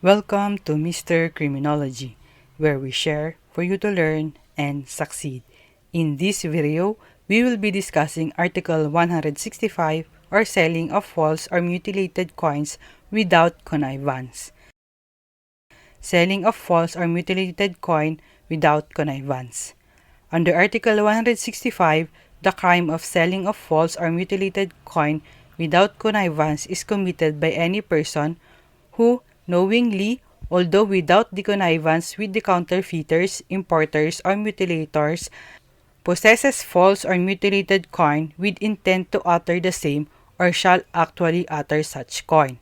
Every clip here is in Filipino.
Welcome to Mr. Criminology, where we share for you to learn and succeed. In this video, we will be discussing Article 165 or selling of false or mutilated coins without connivance. Selling of false or mutilated coin without connivance. Under Article 165, the crime of selling of false or mutilated coin without connivance is committed by any person who knowingly, although without the connivance with the counterfeiters, importers, or mutilators, possesses false or mutilated coin with intent to utter the same or shall actually utter such coin.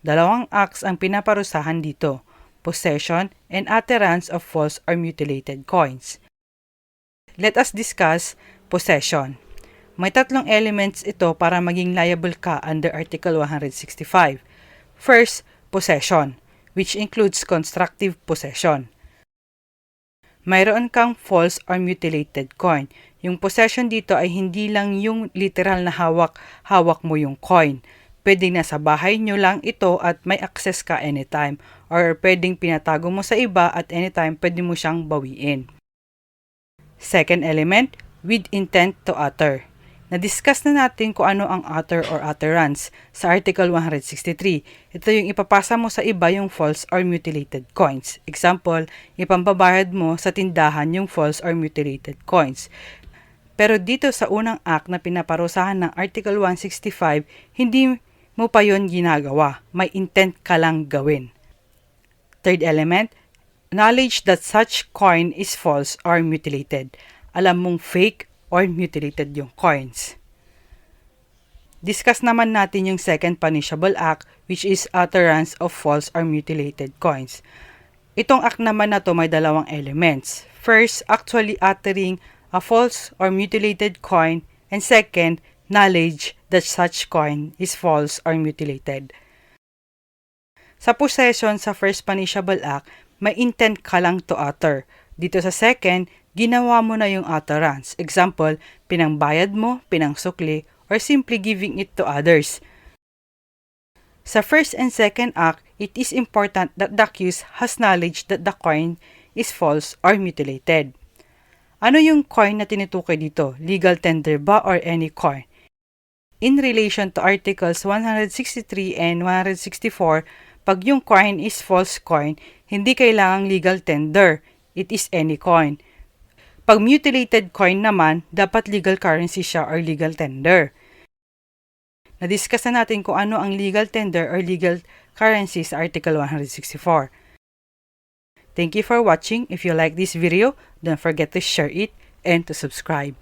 Dalawang acts ang pinaparusahan dito, possession and utterance of false or mutilated coins. Let us discuss possession. May tatlong elements ito para maging liable ka under Article 165. First, possession, which includes constructive possession. Mayroon kang false or mutilated coin. Yung possession dito ay hindi lang yung literal na hawak mo yung coin. Pwedeng nasa bahay nyo lang ito at may access ka anytime. Or pwedeng pinatago mo sa iba at anytime pwede mo siyang bawiin. Second element, with intent to utter. Na-discuss na natin kung ano ang utter or utterance sa Article 163. Ito yung ipapasa mo sa iba yung false or mutilated coins. Example, ipambabayad mo sa tindahan yung false or mutilated coins. Pero dito sa unang act na pinaparusahan ng Article 165, hindi mo pa yon ginagawa. May intent ka lang gawin. Third element, knowledge that such coin is false or mutilated. Alam mong fake or mutilated yung coins. Discuss naman natin yung second punishable act, which is utterance of false or mutilated coins. Itong act naman na to may dalawang elements. First, actually uttering a false or mutilated coin, and second, knowledge that such coin is false or mutilated. Sa possession sa first punishable act, may intent ka lang to utter. Dito sa second, ginawa mo na yung utterance. Example, pinangbayad mo, pinangsukli, or simply giving it to others. Sa first and second act, it is important that the accused has knowledge that the coin is false or mutilated. Ano yung coin na tinutukoy dito? Legal tender ba or any coin? In relation to Articles 163 and 164, pag yung coin is false coin, hindi kailangang legal tender. It is any coin. Pag mutilated coin naman, dapat legal currency siya or legal tender. Na-discuss na natin kung ano ang legal tender or legal currency sa Article 164. Thank you for watching. If you like this video, don't forget to share it and to subscribe.